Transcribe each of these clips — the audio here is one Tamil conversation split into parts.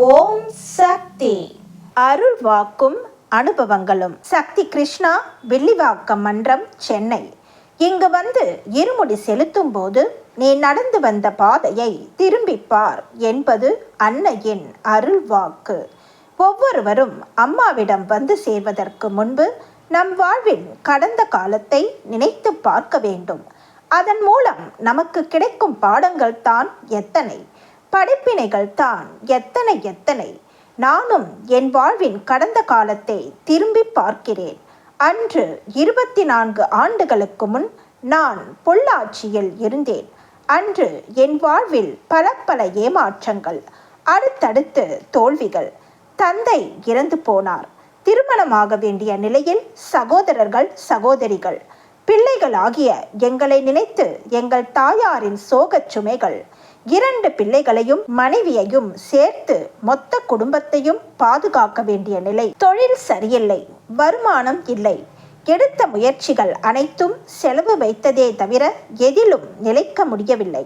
ஓம் சக்தி. அருள் வாக்கும் அனுபவங்களும். சக்தி கிருஷ்ணா, வில்லிவாக்கம் மன்றம், சென்னை. இங்கு வந்து இருமுடி செலுத்தும் போது நீ நடந்து வந்த பாதையை திரும்பிப்பார் என்பது அன்னையின் அருள் வாக்கு. ஒவ்வொருவரும் அம்மாவிடம் வந்து சேர்வதற்கு முன்பு நம் வாழ்வின் கடந்த காலத்தை நினைத்து பார்க்க வேண்டும். அதன் மூலம் நமக்கு கிடைக்கும் பாடங்கள் தான் எத்தனை, படிப்பினைகள் தான் எத்தனை எத்தனை. நானும் என் வாழ்வின் கடந்த காலத்தை திரும்பி பார்க்கிறேன். அன்று 24 ஆண்டுகளுக்கு முன் நான் பொள்ளாச்சியில் இருந்தேன். அன்று என் வாழ்வில் பல பல ஏமாற்றங்கள், அடுத்தடுத்து தோல்விகள். தந்தை இறந்து போனார். திருமணமாக வேண்டிய நிலையில் சகோதரர்கள் சகோதரிகள், பிள்ளைகளாகிய எங்களை நினைத்து எங்கள் தாயாரின் சோகச் சுமைகள். 2 பிள்ளைகளையும் மனைவியையும் சேர்த்து மொத்த குடும்பத்தையும் பாதுகாக்க வேண்டிய நிலை. தொழில் சரியில்லை, வருமானம் இல்லை. எடுத்த முயற்சிகள் அனைத்தும் செலவு வைத்ததே தவிர எதிலும் நிலைக்க முடியவில்லை.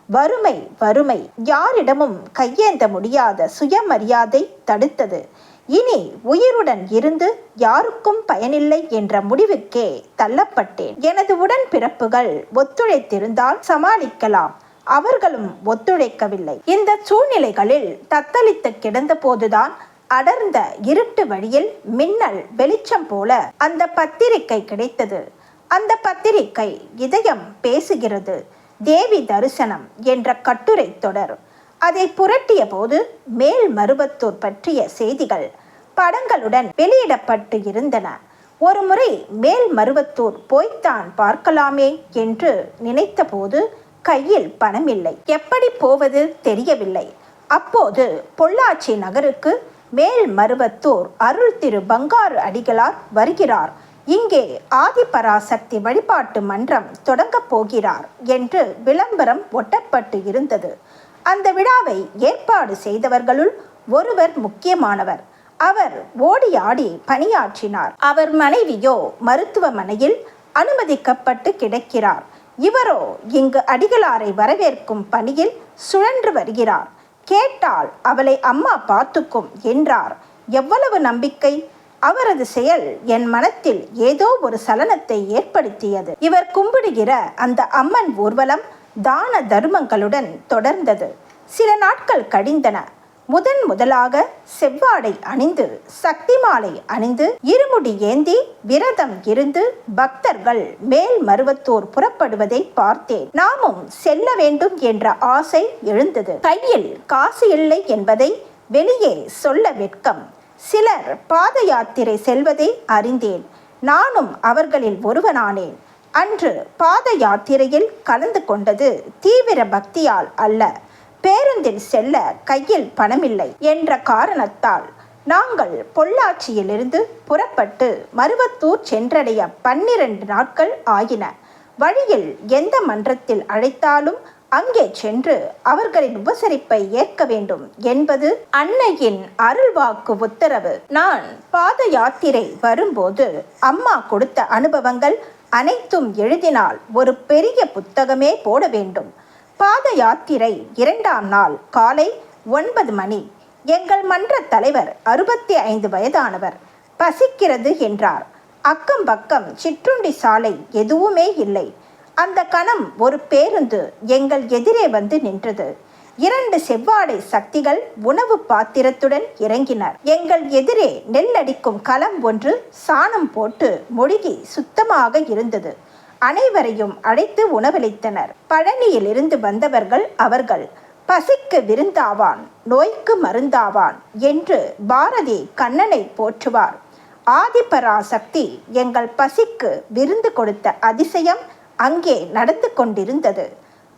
வறுமை வறுமை, யாரிடமும் கையேந்த முடியாத சுயமரியாதை தடுத்தது. இனி உயிருடன் இருந்து யாருக்கும் பயனில்லை என்ற முடிவுக்கே தள்ளப்பட்டேன். எனது உடன்பிறப்புகள் ஒத்துழைத்திருந்தால் சமாளிக்கலாம். அவர்களும் ஒத்துழைக்கவில்லை. இந்த சூழ்நிலைகளில் தத்தளித்து கிடந்த போதுதான் அடர்ந்த இருட்டு வழியில் மின்னல் வெளிச்சம் போல அந்த பத்திரிகை கிடைத்தது. அந்த பத்திரிகை இதயம் பேசுகிறது, தேவி தரிசனம் என்ற கட்டுரை தொடர். அதை புரட்டிய போது மேல்மருவத்தூர் பற்றிய செய்திகள் படங்களுடன் வெளியிடப்பட்டு இருந்தன. ஒரு முறை மேல்மருவத்தூர் போய்த்தான் பார்க்கலாமே என்று நினைத்த போது கையில் பணமில்லை. எப்படி போவது தெரியவில்லை. அப்போது பொள்ளாச்சி நகருக்கு மேல்மருவத்தூர் அருள் திரு பங்காரு அடிகளார் வருகிறார், இங்கே ஆதிபராசக்தி வழிபாட்டு மன்றம் தொடங்கப் போகிறார் என்று விளம்பரம் ஒட்டப்பட்டு இருந்தது. அந்த விழாவை ஏற்பாடு செய்தவர்களுள் ஒருவர் முக்கியமானவர். அவர் ஓடி ஆடி பணியாற்றினார். அவர் மனைவியோ மருத்துவமனையில் அனுமதிக்கப்பட்டு கிடக்கிறார். இவரோ இங்கு அடிகளாரை வரவேற்கும் பணியில் சுழன்று வருகிறார். கேட்டால் அவளை அம்மா பார்த்துக்கும் என்றார். எவ்வளவு நம்பிக்கை! அவரது செயல் என் மனத்தில் ஏதோ ஒரு சலனத்தை ஏற்படுத்தியது. இவர் கும்பிடுகிற அந்த அம்மன் ஊர்வலம் தான தர்மங்களுடன் தொடர்ந்தது. சில நாட்கள் கழிந்தன. முதலாக செவ்வாடை அணிந்து, சக்தி மாலை அணிந்து, இருமுடி ஏந்தி விரதம் இருந்து பக்தர்கள் மேல்மருவத்தூர் புறப்படுவதை பார்த்தேன். நாமும் செல்ல வேண்டும் என்ற ஆசை எழுந்தது. கையில் காசு இல்லை என்பதை வெளியே சொல்ல வெட்கம். சிலர் பாத யாத்திரை செல்வதை அறிந்தேன். நானும் அவர்களில் ஒருவனானேன். அன்று பாத யாத்திரையில் கலந்து கொண்டது தீவிர பக்தியால் அல்ல, பேருந்தில் செல்ல கையில் பணமில்லை என்ற காரணத்தால். நாங்கள் பொள்ளாச்சியிலிருந்து புறப்பட்டு மருவத்தூர் சென்றடைய 12 நாட்கள் ஆயின. வழியில் எந்த மன்றத்தில் அழைத்தாலும் அங்கே சென்று அவர்களின் உபசரிப்பை ஏற்க வேண்டும் என்பது அன்னையின் அருள்வாக்கு உத்தரவு. நான் பாத யாத்திரை வரும்போது அம்மா கொடுத்த அனுபவங்கள் அனைத்தும் எழுதினால் ஒரு பெரிய புத்தகமே போட வேண்டும். பாத யாத்திரை 2ஆம் நாள் காலை 9 மணி. எங்கள் மன்ற தலைவர் 65 வயதானவர். பசிக்கிறது என்றார். அக்கம் பக்கம் சிற்றுண்டி சாலை எதுவுமே இல்லை. அந்த கணம் ஒரு பேருந்து எங்கள் எதிரே வந்து நின்றது. 2 செவ்வாடை சக்திகள் உணவு பாத்திரத்துடன் இறங்கினர். எங்கள் எதிரே நெல்லடிக்கும் களம் ஒன்று சாணம் போட்டு மொழிகி சுத்தமாக இருந்தது. அனைவரையும் அழைத்து உணவளித்தனர். பழனியிலிருந்து வந்தவர்கள் அவர்கள். பசிக்கு விருந்தாவான், நோய்க்கு மருந்தாவான் என்று பாரதி கண்ணனை போற்றுவார். ஆதிபராசக்தி எங்கள் பசிக்கு விருந்து கொடுத்த அதிசயம் அங்கே நடந்து கொண்டிருந்தது.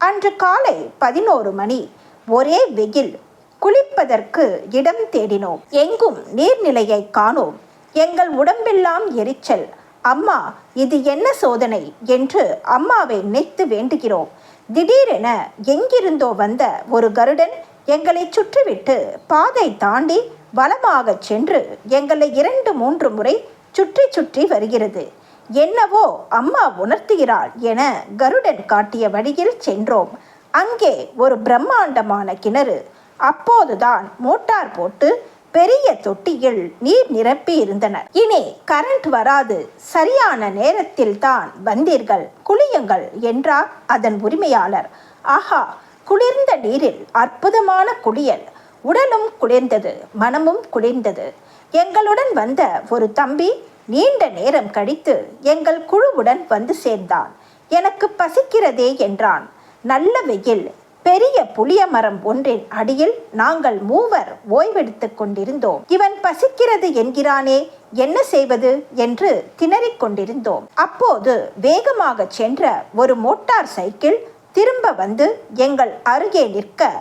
அன்று காலை 11 மணி. ஒரே வெயில். குளிப்பதற்கு இடம் தேடினோம். எங்கும் நீர்நிலையை காணோம். எங்கள் உடம்பெல்லாம் எரிச்சல். அம்மா, இது என்ன சோதனை என்று அம்மாவை நினைத்து வேண்டுகிறோம். திடீரென எங்கிருந்தோ வந்த ஒரு கருடன் எங்களை சுற்றிவிட்டு பாதை தாண்டி வலமாக சென்று எங்களை 2-3 முறை சுற்றி சுற்றி வருகிறது. என்னவோ அம்மா உணர்த்துகிறாள் என கருடன் காட்டிய வழியில் சென்றோம். அங்கே ஒரு பிரம்மாண்டமான கிணறு. அப்போதுதான் மோட்டார் போட்டு பெரிய தொட்டியில் நீர் நிரப்பி இருந்தனர். இனி கரண்ட் வராது, சரியான நேரத்தில் தான் வந்தீர்கள், குளியுங்கள் என்றார் அதன் உரிமையாளர். ஆஹா, குளிர்ந்த நீரில் அற்புதமான குளியல். உடலும் குளிர்ந்தது, மனமும் குளிர்ந்தது. எங்களுடன் வந்த ஒரு தம்பி நீண்ட நேரம் கழித்து எங்கள் குழுவுடன் வந்து சேர்ந்தான். எனக்கு பசிக்கிறதே என்றான். நல்ல வெயில். பெரிய புளிய மரம் ஒன்றின் அடியில் நாங்கள் மூவர் ஓய்வெடுத்து கொண்டிருந்தோம். இவன் பசிக்கிறது என்கிறானே, என்ன செய்வது என்று திணறிக் கொண்டிருந்தோம். அப்போது வேகமாக சென்ற ஒரு மோட்டார் சைக்கிள் திரும்ப வந்து எங்கள் அருகே நிற்க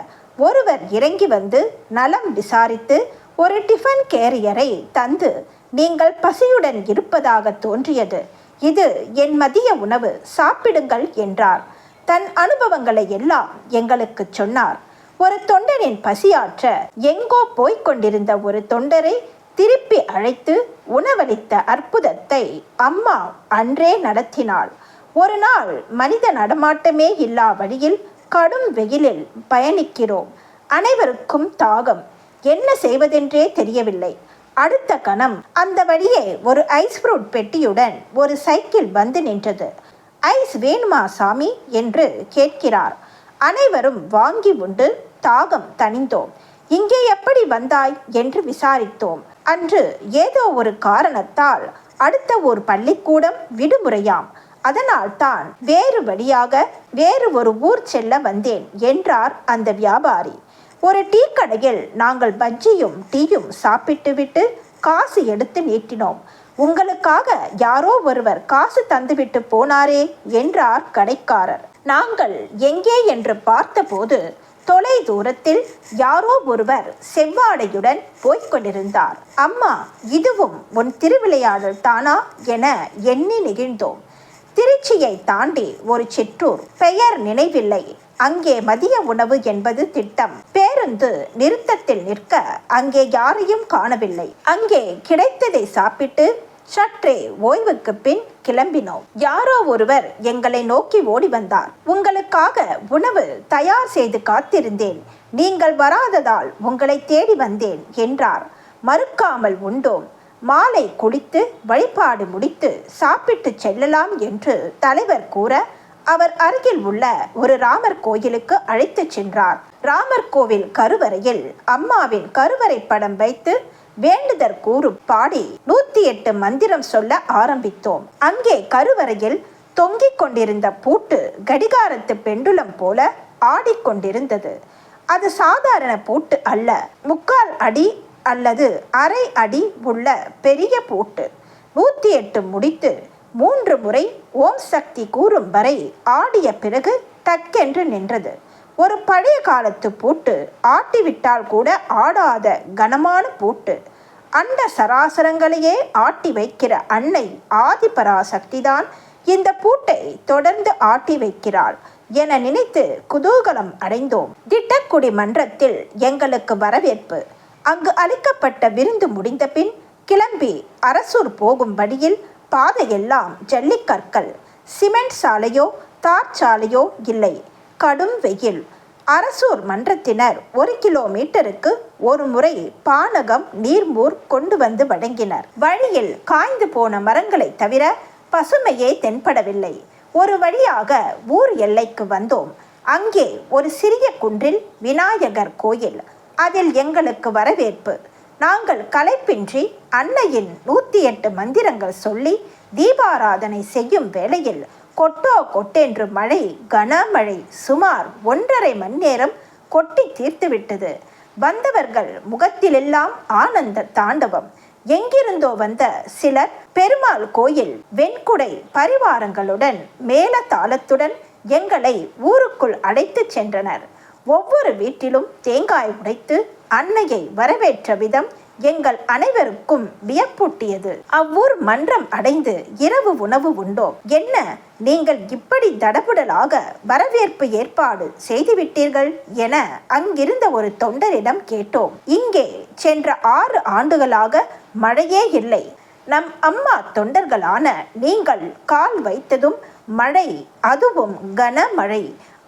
ஒருவர் இறங்கி வந்து நலம் விசாரித்து ஒரு டிஃபன் கேரியரை தந்து, நீங்கள் பசியுடன் இருப்பதாக தோன்றியது, இது என் மதிய உணவு, சாப்பிடுங்கள் என்றார். தன் அனுபவங்களை எல்லாம் எங்களுக்கு சொன்னார். ஒரு தொண்டனின் பசியாற்ற எங்கோ போய்கொண்டிருந்த ஒரு தொண்டரை திருப்பி அழைத்து உணவளித்த அற்புதத்தை அம்மா அன்றே நடத்தினாள். ஒரு நாள் மனித நடமாட்டமே இல்லா வழியில் கடும் வெயிலில் பயணிக்கிறோம். அனைவருக்கும் தாகம். என்ன செய்வதென்றே தெரியவில்லை. அடுத்த கணம் அந்த வழியே ஒரு ஐஸ் ஃப்ரூட் பெட்டியுடன் ஒரு சைக்கிள் வந்து நின்றது. ஐஸ் வேணுமா சாமி என்று கேட்கிறார். அனைவரும் வாங்கி உண்டு தாகம் தணிந்தோம். இங்கே எப்படி வந்தாய் என்று விசாரித்தோம். அன்று ஏதோ ஒரு காரணத்தால் அடுத்த ஒரு பள்ளிக்கூடம் விடுமுறையாம். அதனால் தான் வேறு வழியாக வேறு ஒரு ஊர் செல்ல வந்தேன் என்றார் அந்த வியாபாரி. ஒரு டீ கடையில் நாங்கள் பஜ்ஜியும் டீயும் சாப்பிட்டுவிட்டு காசு எடுத்து நீட்டினோம். உங்களுக்காக யாரோ ஒருவர் காசு தந்துவிட்டு போனாரே என்றார் கடைக்காரர். நாங்கள் எங்கே என்று பார்த்தபோது தொலை தூரத்தில் யாரோ ஒருவர் செவ்வாடையுடன் போய்கொண்டிருந்தார். அம்மா, இதுவும் உன் திருவிளையாடல் தானா என எண்ணி நெகிழ்ந்தோம். திருச்சியை தாண்டி ஒரு சிற்றூர், பெயர் நினைவில்லை. அங்கே மதிய உணவு என்பது திட்டம். பேருந்து நிறுத்தத்தில் நிற்க அங்கே யாரையும் காணவில்லை. அங்கே கிடைத்ததை சாப்பிட்டு சற்றே ஓய்வுக்கு பின் கிளம்பினோம். யாரோ ஒருவர் எங்களை நோக்கி ஓடி வந்தார். உங்களுக்காக உணவு தயார் செய்து காத்திருந்தேன், நீங்கள் வராததால் உங்களை தேடி வந்தேன் என்றார். மறுக்காமல் உண்டோம். மாலை குளித்து வழிபாடு முடித்து சாப்பிட்டு செல்லலாம் என்று தலைவர் கூற அவர் அருகில் உள்ள ஒரு ராமர் கோயிலுக்கு அழைத்து சென்றார். ராமர் கோவில் கருவறையில் அம்மாவின் கருவறை படம் வைத்து வேண்டுதற் கூறு பாடி 108 மந்திரம் சொல்ல ஆரம்பித்தோம். அங்கே கருவறையில் தொங்கிக் கொண்டிருந்த பூட்டு கடிகாரத்து பெண்டுலம் போல ஆடிக்கொண்டிருந்தது. அது சாதாரண பூட்டு அல்ல, 3/4 அடி அல்லது அரை அடி உள்ள பெரிய பூட்டு. 108 முடித்து 3 முறை ஓம் சக்தி கூறும் வரை ஆடிய பிறகு டக்கென்று நின்றது. ஒரு பழைய காலத்து பூட்டு, ஆட்டிவிட்டால் கூட ஆடாத கனமான பூட்டு. அண்ட சராசரங்களையே ஆட்டி வைக்கிற அன்னை ஆதிபராசக்திதான் இந்த பூட்டை தொடர்ந்து ஆட்டி வைக்கிறாள் என நினைத்து குதூகலம் அடைந்தோம். திட்டக்குடி மன்றத்தில் எங்களுக்கு வரவேற்பு. அங்கு அளிக்கப்பட்ட விருந்து முடிந்த பின் கிளம்பி அரசூர் போகும் வழியில் பாதையெல்லாம் ஜல்லிக்கற்கள். சிமெண்ட் சாலையோ தார் சாலையோ இல்லை. கடும் வெயில். அரசூர் மன்றத்தினர் 1 கிலோமீட்டருக்கு ஒரு முறை பானகம் நீர்மூர் கொண்டு வந்து வழங்கினர். வழியில் காய்ந்து போன மரங்களை தவிர பசுமையே தென்படவில்லை. ஒரு வழியாக ஊர் எல்லைக்கு வந்தோம். அங்கே ஒரு சிறிய குன்றில் விநாயகர் கோயில். அதில் எங்களுக்கு வரவேற்பு. நாங்கள் களைப்பின்றி அன்னையின் 108 மந்திரங்கள் சொல்லி தீபாராதனை செய்யும் வேளையில் கொட்டோ கொட்டென்று மழை, கனமழை சுமார் 1.5 மணி நேரம் கொட்டி தீர்த்துவிட்டது. வந்தவர்கள் முகத்திலெல்லாம் ஆனந்த தாண்டவம். எங்கிருந்தோ வந்த சிலர் பெருமாள் கோயில் வெண்குடை பரிவாரங்களுடன் மேல தாளத்துடன் எங்களை ஊருக்குள் அழைத்து சென்றனர். ஒவ்வொரு வீட்டிலும் தேங்காய் உடைத்து அன்னையை வரவேற்ற விதம் எங்கள் அனைவருக்கும் வியப்பூட்டியது. அவ்வூர் மன்றம் அடைந்து இரவு உணவு உண்டோம். என்ன, நீங்கள் இப்படி தடபுடலாக வரவேற்பு ஏற்பாடு செய்துவிட்டீர்கள் என அங்கிருந்த ஒரு தொண்டரிடம் கேட்டோம். இங்கே சென்ற 6 ஆண்டுகளாக மழையே இல்லை. நம் அம்மா தொண்டர்களான நீங்கள் கால் வைத்ததும் மழை, அதுவும் கனமழை.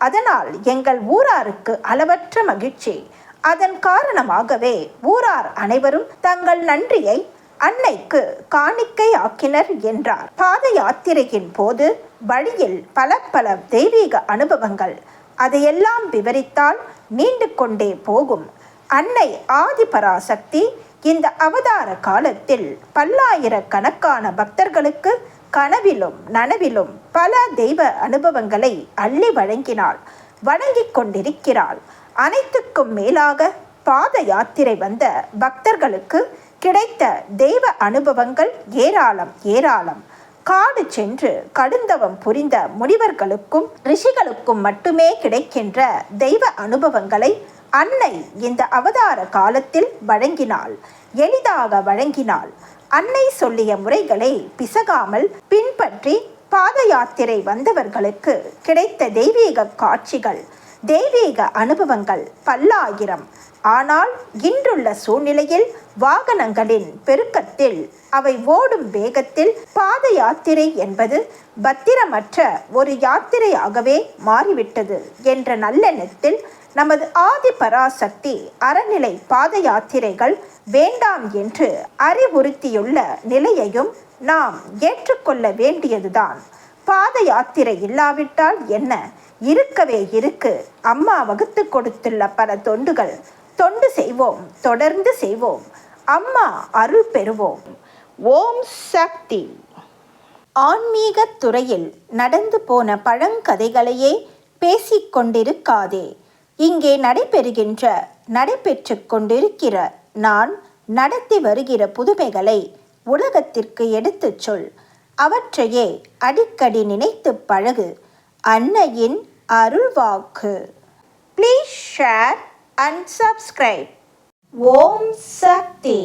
அதனால் எங்கள் ஊராருக்கு அளவற்ற மகிழ்ச்சி. அதன் காரணமாகவே ஊரார் அனைவரும் தங்கள் நன்றியை அன்னைக்கு காணிக்கை ஆக்கினர் என்றார். பாத யாத்திரையின் போது வழியில் பல பல தெய்வீக அனுபவங்கள், அதையெல்லாம் விவரித்தால் நீண்டு கொண்டே போகும். அன்னை ஆதிபராசக்தி இந்த அவதார காலத்தில் பல்லாயிரக்கணக்கான பக்தர்களுக்கு கனவிலும் நனவிலும் பல தெய்வ அனுபவங்களை அள்ளி வழங்கினாள், வழங்கிக் கொண்டிருக்கிறாள். அனைத்துக்கும் மேலாக பாத யாத்திரை வந்த பக்தர்களுக்கு கிடைத்த தெய்வ அனுபவங்கள் ஏராளம் ஏராளம். காடு சென்று கடுந்தவம் புரிந்த முனிவர்களுக்கும் ரிஷிகளுக்கும் மட்டுமே கிடைக்கின்ற தெய்வ அனுபவங்களை அன்னை இந்த அவதார காலத்தில் வழங்கினாள், எளிதாக வழங்கினாள். அன்னை சொல்லிய முறைகளை பிசகாமல் பின்பற்றி பாத யாத்திரை வந்தவர்களுக்கு கிடைத்த தெய்வீக காட்சிகள், தெய்வீக அனுபவங்கள் பல்லாயிரம். ஆனால் இன்றுள்ள சூழ்நிலையில் வாகனங்களின் பெருக்கத்தில், அவை ஓடும் வேகத்தில் பாத யாத்திரை என்பது பத்திரமற்ற ஒரு யாத்திரையாகவே மாறிவிட்டது என்ற நல்லெண்ணத்தில் நமது ஆதிபராசக்தி அறநிலை பாத யாத்திரைகள் வேண்டாம் என்று அறிவுறுத்தியுள்ள நிலையையும் நாம் ஏற்றுக்கொள்ள வேண்டியதுதான். பாத யாத்திரை இல்லாவிட்டால் என்ன, இருக்கவே இருக்கு. அம்மா வகுத்து கொடுத்துள்ள பல தொண்டுகள், தொண்டு செய்வோம், தொடர்ந்து செய்வோம், அம்மா அருள் பெறுவோம். ஓம் சக்தி. ஆன்மீக துறையில் நடந்து போன பழங்கதைகளையே பேசிக்கொண்டிருக்காதே. இங்கே நடைபெற்று கொண்டிருக்கிற, நான் நடத்தி வருகிற புதுமைகளை உலகத்திற்கு எடுத்துச் சொல். அவற்றையே அடிக்கடி நினைத்து பழகு. அன்னையின் அருள்வாக்கு. Please share and subscribe. Om Sakthi.